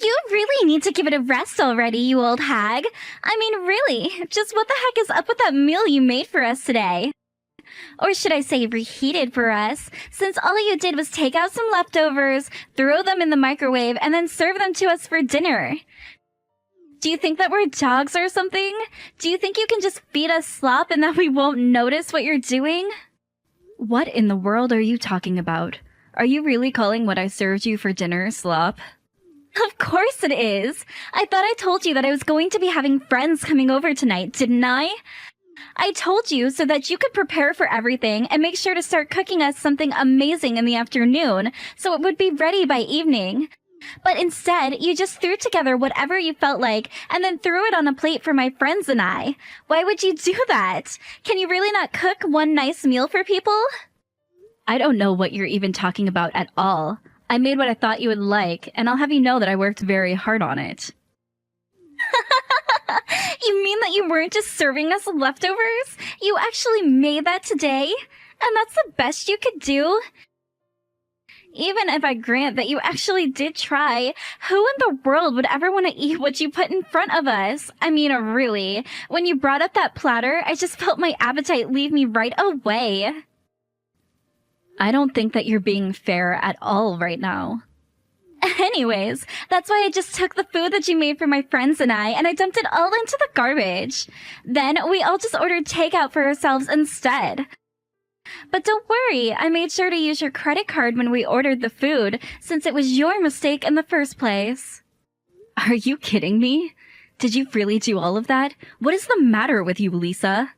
You really need to give it a rest already, you old hag. I mean, really, just what the heck is up with that meal you made for us today? Or should I say reheated for us, since all you did was take out some leftovers, throw them in the microwave, and then serve them to us for dinner. Do you think that we're dogs or something? Do you think you can just feed us slop and that we won't notice what you're doing? What in the world are you talking about? Are you really calling what I served you for dinner slop? Of course it is! I thought I told you that I was going to be having friends coming over tonight, didn't I? I told you so that you could prepare for everything and make sure to start cooking us something amazing in the afternoon, so it would be ready by evening. But instead, you just threw together whatever you felt like and then threw it on a plate for my friends and I. Why would you do that? Can you really not cook one nice meal for people? I don't know what you're even talking about at all. I made what I thought you would like, and I'll have you know that I worked very hard on it. You mean that you weren't just serving us leftovers? You actually made that today? And that's the best you could do? Even if I grant that you actually did try, who in the world would ever want to eat what you put in front of us? I mean, really, when you brought up that platter, I just felt my appetite leave me right away. I don't think that you're being fair at all right now. Anyways, that's why I just took the food that you made for my friends and I dumped it all into the garbage. Then we all just ordered takeout for ourselves instead. But don't worry, I made sure to use your credit card when we ordered the food, since it was your mistake in the first place. Are you kidding me? Did you really do all of that? What is the matter with you, Lisa?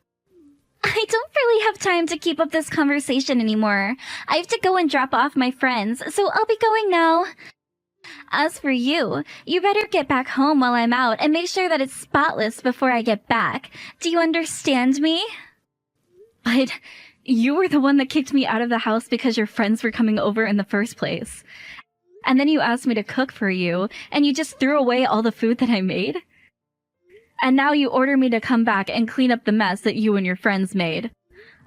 I don't really have time to keep up this conversation anymore. I have to go and drop off my friends, so I'll be going now. As for you, you better get back home while I'm out and make sure that it's spotless before I get back. Do you understand me? But you were the one that kicked me out of the house because your friends were coming over in the first place. And then you asked me to cook for you, and you just threw away all the food that I made? And now you order me to come back and clean up the mess that you and your friends made.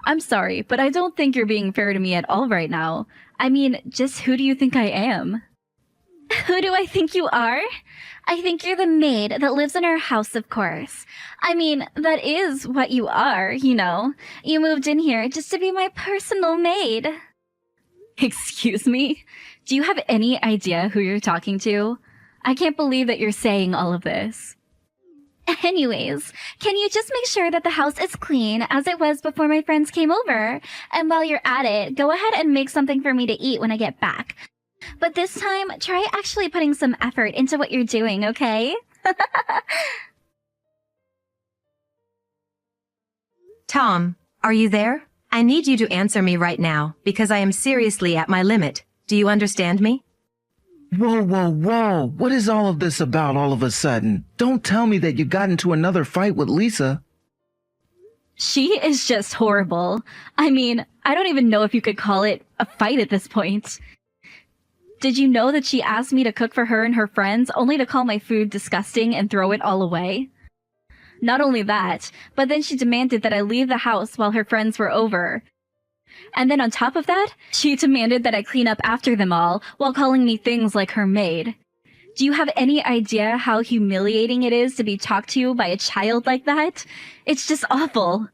I'm sorry, but I don't think you're being fair to me at all right now. I mean, just who do you think I am? Who do I think you are? I think you're the maid that lives in our house, of course. I mean, that is what you are, you know. You moved in here just to be my personal maid. Excuse me? Do you have any idea who you're talking to? I can't believe that you're saying all of this. Anyways, can you just make sure that the house is clean as it was before my friends came over? And while you're at it, go ahead and make something for me to eat when I get back. But this time, try actually putting some effort into what you're doing, okay? Tom, are you there? I need you to answer me right now, because I am seriously at my limit. Do you understand me? Whoa, whoa, whoa. What is all of this about all of a sudden? Don't tell me that you got into another fight with Lisa. She is just horrible. I mean, I don't even know if you could call it a fight at this point. Did you know that she asked me to cook for her and her friends, only to call my food disgusting and throw it all away? Not only that, but then she demanded that I leave the house while her friends were over. And then on top of that, she demanded that I clean up after them all, while calling me things like her maid. Do you have any idea how humiliating it is to be talked to by a child like that? It's just awful.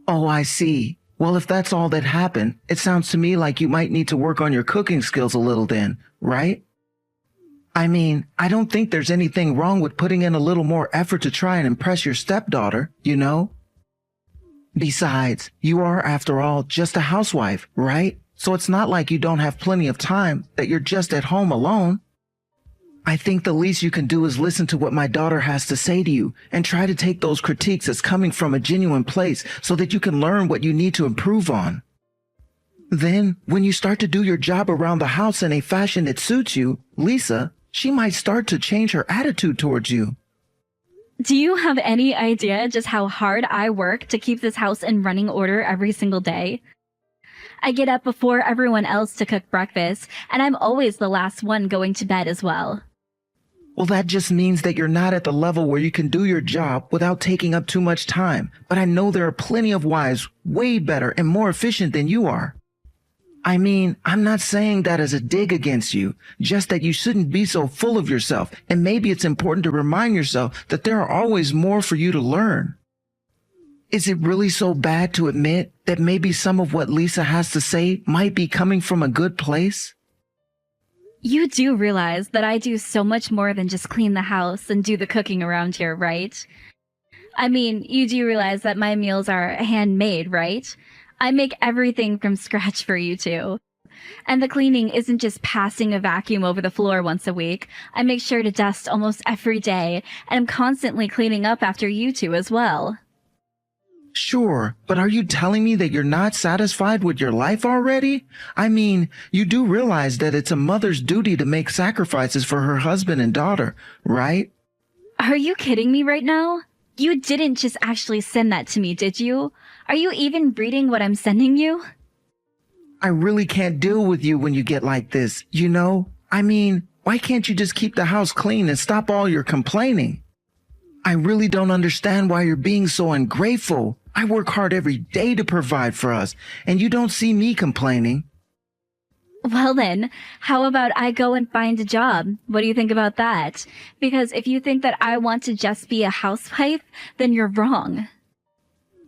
Oh, I see. Well, if that's all that happened, it sounds to me like you might need to work on your cooking skills a little then, right? I mean, I don't think there's anything wrong with putting in a little more effort to try and impress your stepdaughter, you know? Besides, you are, after all, just a housewife, right? So it's not like you don't have plenty of time, that you're just at home alone. I think the least you can do is listen to what my daughter has to say to you and try to take those critiques as coming from a genuine place so that you can learn what you need to improve on. Then, when you start to do your job around the house in a fashion that suits you, Lisa, she might start to change her attitude towards you. Do you have any idea just how hard I work to keep this house in running order every single day? I get up before everyone else to cook breakfast, and I'm always the last one going to bed as well. Well, that just means that you're not at the level where you can do your job without taking up too much time. But I know there are plenty of wives way better and more efficient than you are. I mean, I'm not saying that as a dig against you, just that you shouldn't be so full of yourself, and maybe it's important to remind yourself that there are always more for you to learn. Is it really so bad to admit that maybe some of what Lisa has to say might be coming from a good place? You do realize that I do so much more than just clean the house and do the cooking around here, right? I mean, you do realize that my meals are handmade, right? I make everything from scratch for you two. And the cleaning isn't just passing a vacuum over the floor once a week. I make sure to dust almost every day, and I'm constantly cleaning up after you two as well. Sure, but are you telling me that you're not satisfied with your life already? I mean, you do realize that it's a mother's duty to make sacrifices for her husband and daughter, right? Are you kidding me right now? You didn't just actually send that to me, did you? Are you even reading what I'm sending you? I really can't deal with you when you get like this, you know? I mean, why can't you just keep the house clean and stop all your complaining? I really don't understand why you're being so ungrateful. I work hard every day to provide for us, and you don't see me complaining. Well then, how about I go and find a job? What do you think about that? Because if you think that I want to just be a housewife, then you're wrong.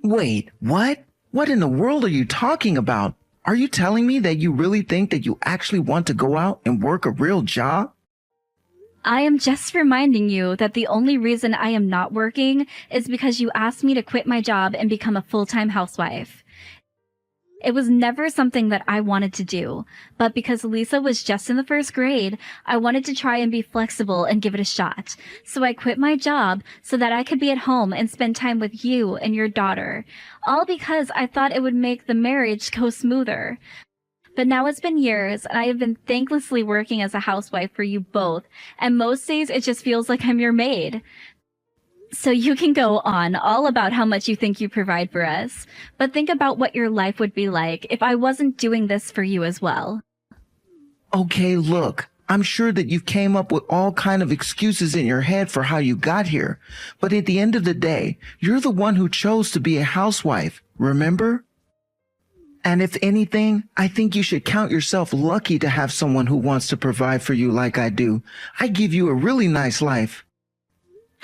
Wait, what? What in the world are you talking about? Are you telling me that you really think that you actually want to go out and work a real job? I am just reminding you that the only reason I am not working is because you asked me to quit my job and become a full-time housewife. It was never something that I wanted to do, but because Lisa was just in the first grade, I wanted to try and be flexible and give it a shot. So I quit my job so that I could be at home and spend time with you and your daughter, all because I thought it would make the marriage go smoother. But now it's been years, and I have been thanklessly working as a housewife for you both, and most days it just feels like I'm your maid. So you can go on all about how much you think you provide for us, but think about what your life would be like if I wasn't doing this for you as well. Okay, look, I'm sure that you came up with all kind of excuses in your head for how you got here, but at the end of the day, you're the one who chose to be a housewife, remember? And if anything, I think you should count yourself lucky to have someone who wants to provide for you like I do. I give you a really nice life.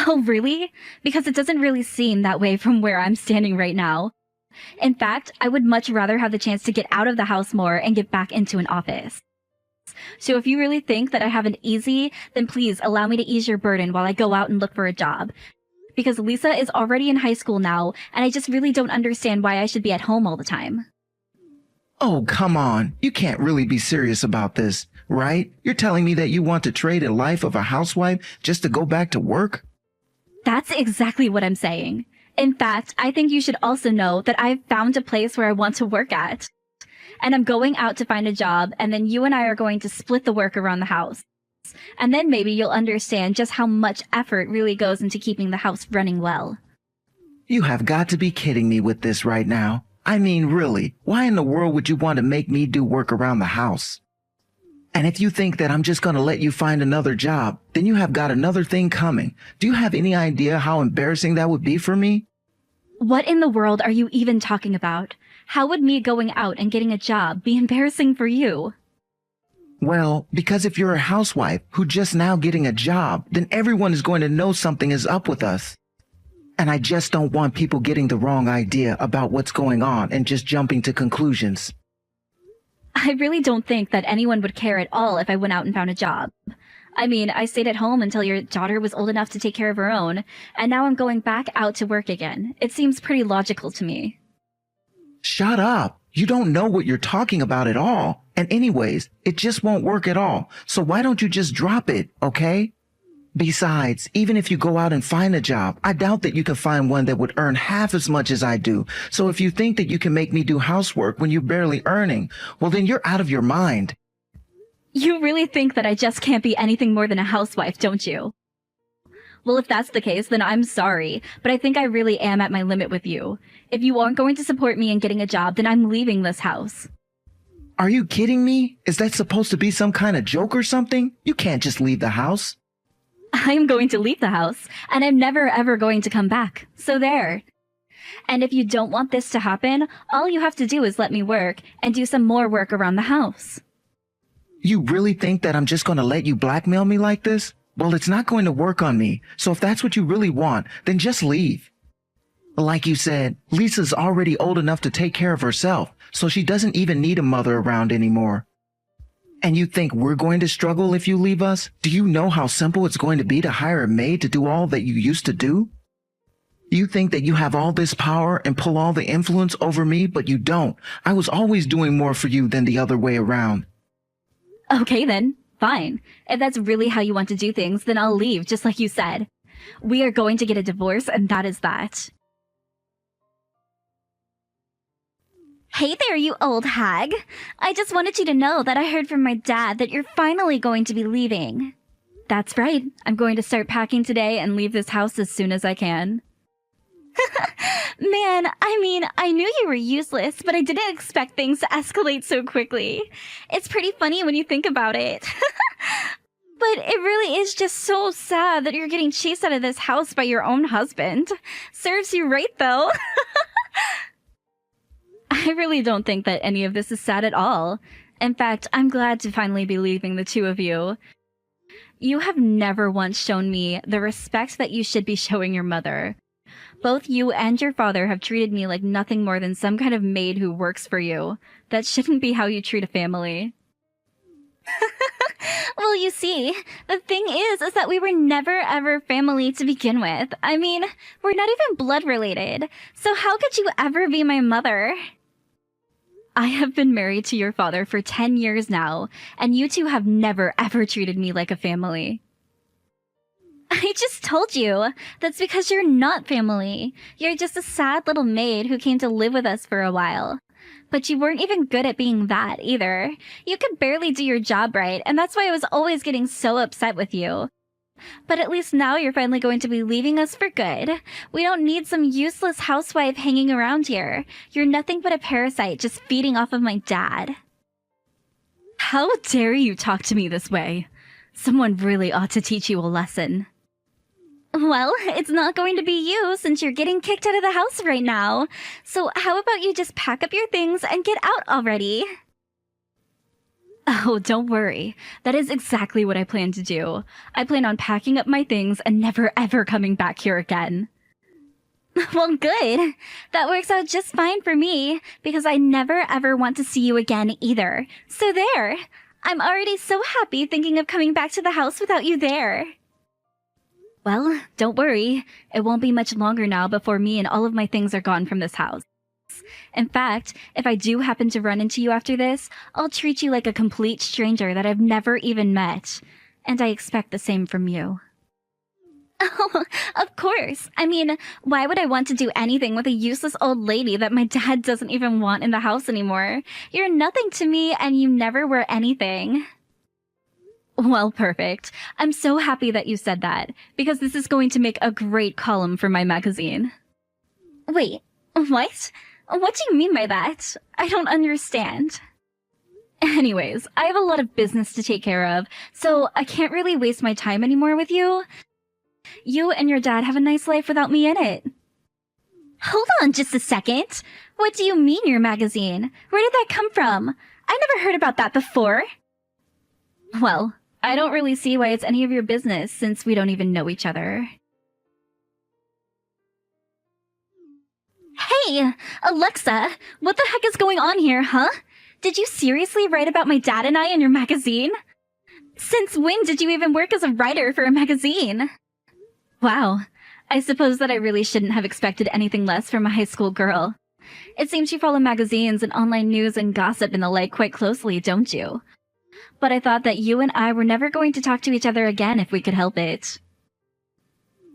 Oh, really? Because it doesn't really seem that way from where I'm standing right now. In fact, I would much rather have the chance to get out of the house more and get back into an office. So if you really think that I have it easy, then please allow me to ease your burden while I go out and look for a job. Because Lisa is already in high school now, and I just really don't understand why I should be at home all the time. Oh, come on. You can't really be serious about this, right? You're telling me that you want to trade a life of a housewife just to go back to work? That's exactly what I'm saying. In fact, I think you should also know that I've found a place where I want to work at. And I'm going out to find a job, and then you and I are going to split the work around the house. And then maybe you'll understand just how much effort really goes into keeping the house running well. You have got to be kidding me with this right now. I mean, really, why in the world would you want to make me do work around the house? And if you think that I'm just going to let you find another job, then you have got another thing coming. Do you have any idea how embarrassing that would be for me? What in the world are you even talking about? How would me going out and getting a job be embarrassing for you? Well, because if you're a housewife who just now getting a job, then everyone is going to know something is up with us. And I just don't want people getting the wrong idea about what's going on and just jumping to conclusions. I really don't think that anyone would care at all if I went out and found a job. I mean, I stayed at home until your daughter was old enough to take care of her own, and now I'm going back out to work again. It seems pretty logical to me. Shut up. You don't know what you're talking about at all. And anyways, it just won't work at all. So why don't you just drop it, okay? Besides, even if you go out and find a job, I doubt that you can find one that would earn half as much as I do. So if you think that you can make me do housework when you're barely earning, well, then you're out of your mind. You really think that I just can't be anything more than a housewife, don't you? Well, if that's the case, then I'm sorry, but I think I really am at my limit with you. If you aren't going to support me in getting a job, then I'm leaving this house. Are you kidding me? Is that supposed to be some kind of joke or something? You can't just leave the house. I am going to leave the house, and I'm never ever going to come back. So there. And if you don't want this to happen, all you have to do is let me work and do some more work around the house. You really think that I'm just going to let you blackmail me like this? Well, it's not going to work on me. So if that's what you really want, then just leave. Like you said, Lisa's already old enough to take care of herself, so she doesn't even need a mother around anymore. And you think we're going to struggle if you leave us? Do you know how simple it's going to be to hire a maid to do all that you used to do? You think that you have all this power and pull all the influence over me, but you don't. I was always doing more for you than the other way around. Okay then, fine. If that's really how you want to do things, then I'll leave, just like you said. We are going to get a divorce, and that is that. Hey there, you old hag. I just wanted you to know that I heard from my dad that you're finally going to be leaving. That's right. I'm going to start packing today and leave this house as soon as I can. Man, I knew you were useless, but I didn't expect things to escalate so quickly. It's pretty funny when you think about it. But it really is just so sad that you're getting chased out of this house by your own husband. Serves you right, though. I really don't think that any of this is sad at all. In fact, I'm glad to finally be leaving the two of you. You have never once shown me the respect that you should be showing your mother. Both you and your father have treated me like nothing more than some kind of maid who works for you. That shouldn't be how you treat a family. Well, you see, the thing is that we were never ever family to begin with. We're not even blood related. So how could you ever be my mother? I have been married to your father for 10 years now, and you two have never ever treated me like a family. I just told you. That's because you're not family. You're just a sad little maid who came to live with us for a while. But you weren't even good at being that, either. You could barely do your job right, and that's why I was always getting so upset with you. But at least now you're finally going to be leaving us for good. We don't need some useless housewife hanging around here. You're nothing but a parasite just feeding off of my dad. How dare you talk to me this way? Someone really ought to teach you a lesson. Well, it's not going to be you since you're getting kicked out of the house right now. So how about you just pack up your things and get out already? Oh, don't worry. That is exactly what I plan to do. I plan on packing up my things and never ever coming back here again. Well, good. That works out just fine for me, because I never ever want to see you again either. So there. I'm already so happy thinking of coming back to the house without you there. Well, don't worry. It won't be much longer now before me and all of my things are gone from this house. In fact, if I do happen to run into you after this, I'll treat you like a complete stranger that I've never even met. And I expect the same from you. Oh, of course. Why would I want to do anything with a useless old lady that my dad doesn't even want in the house anymore? You're nothing to me and you never were anything. Well, perfect. I'm so happy that you said that, because this is going to make a great column for my magazine. Wait, what? What do you mean by that? I don't understand. Anyways, I have a lot of business to take care of, so I can't really waste my time anymore with you. You and your dad have a nice life without me in it. Hold on just a second. What do you mean your magazine? Where did that come from? I never heard about that before. Well, I don't really see why it's any of your business since we don't even know each other. Hey, Alexa, what the heck is going on here, huh? Did you seriously write about my dad and I in your magazine? Since when did you even work as a writer for a magazine? Wow, I suppose that I really shouldn't have expected anything less from a high school girl. It seems you follow magazines and online news and gossip and the like quite closely, don't you? But I thought that you and I were never going to talk to each other again if we could help it.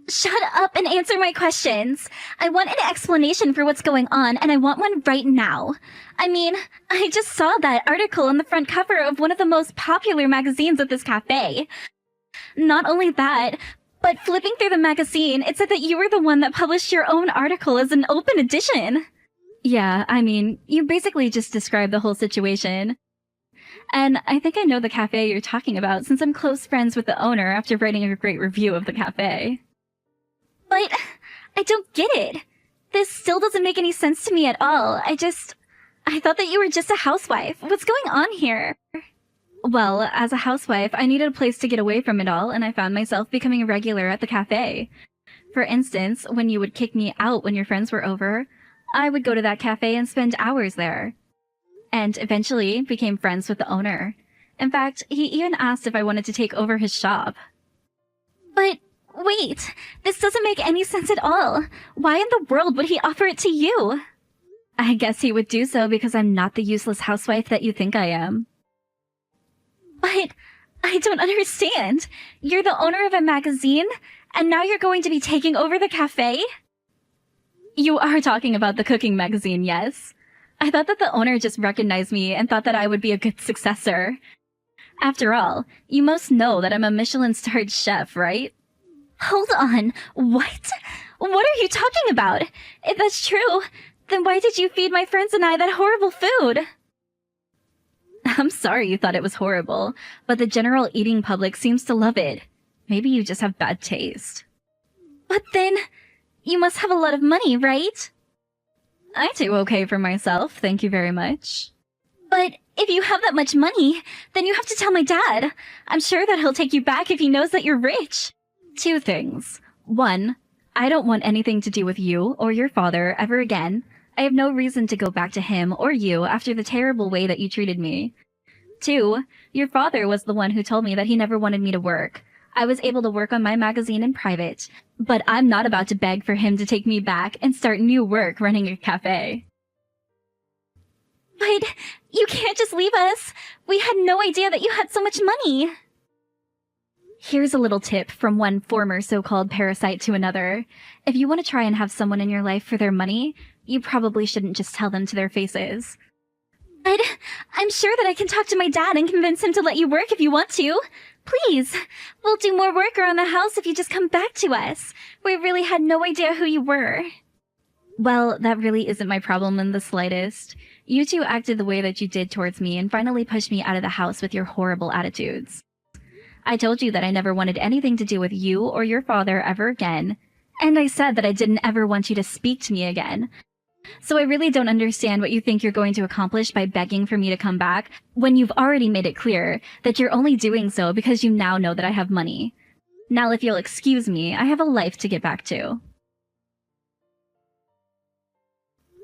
Shut up and answer my questions. I want an explanation for what's going on, and I want one right now. I just saw that article on the front cover of one of the most popular magazines at this cafe. Not only that, but flipping through the magazine, it said that you were the one that published your own article as an open edition. Yeah, you basically just described the whole situation. And I think I know the cafe you're talking about since I'm close friends with the owner after writing a great review of the cafe. But I don't get it. This still doesn't make any sense to me at all. I thought that you were just a housewife. What's going on here? Well, as a housewife, I needed a place to get away from it all, and I found myself becoming a regular at the cafe. For instance, when you would kick me out when your friends were over, I would go to that cafe and spend hours there. And eventually became friends with the owner. In fact, he even asked if I wanted to take over his shop. But wait, this doesn't make any sense at all. Why in the world would he offer it to you? I guess he would do so because I'm not the useless housewife that you think I am. But I don't understand. You're the owner of a magazine, and now you're going to be taking over the cafe? You are talking about the cooking magazine, yes. I thought that the owner just recognized me and thought that I would be a good successor. After all, you most know that I'm a Michelin-starred chef, right? Hold on, what? What are you talking about? If that's true, then why did you feed my friends and I that horrible food? I'm sorry you thought it was horrible, but the general eating public seems to love it. Maybe you just have bad taste. But then, you must have a lot of money, right? I do okay for myself, thank you very much. But if you have that much money, then you have to tell my dad. I'm sure that he'll take you back if he knows that you're rich. 2 things. 1, I don't want anything to do with you or your father ever again. I have no reason to go back to him or you after the terrible way that you treated me. 2, your father was the one who told me that he never wanted me to work. I was able to work on my magazine in private, but I'm not about to beg for him to take me back and start new work running a cafe. But you can't just leave us. We had no idea that you had so much money. Here's a little tip from one former so-called parasite to another. If you want to try and have someone in your life for their money, you probably shouldn't just tell them to their faces. But I'm sure that I can talk to my dad and convince him to let you work if you want to. Please, we'll do more work around the house if you just come back to us. We really had no idea who you were. Well, that really isn't my problem in the slightest. You two acted the way that you did towards me and finally pushed me out of the house with your horrible attitudes. I told you that I never wanted anything to do with you or your father ever again, and I said that I didn't ever want you to speak to me again. So I really don't understand what you think you're going to accomplish by begging for me to come back when you've already made it clear that you're only doing so because you now know that I have money. Now, if you'll excuse me, I have a life to get back to.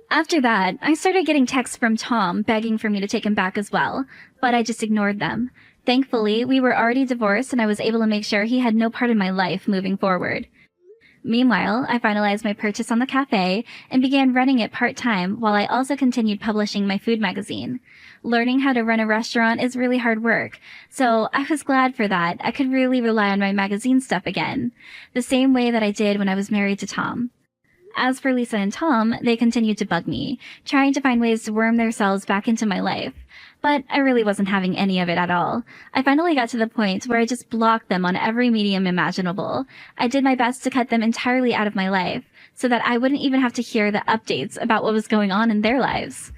After that, I started getting texts from Tom begging for me to take him back as well, but I just ignored them. Thankfully, we were already divorced and I was able to make sure he had no part in my life moving forward. Meanwhile, I finalized my purchase on the cafe and began running it part-time while I also continued publishing my food magazine. Learning how to run a restaurant is really hard work, so I was glad for that. I could really rely on my magazine stuff again, the same way that I did when I was married to Tom. As for Lisa and Tom, they continued to bug me, trying to find ways to worm themselves back into my life. But I really wasn't having any of it at all. I finally got to the point where I just blocked them on every medium imaginable. I did my best to cut them entirely out of my life, so that I wouldn't even have to hear the updates about what was going on in their lives.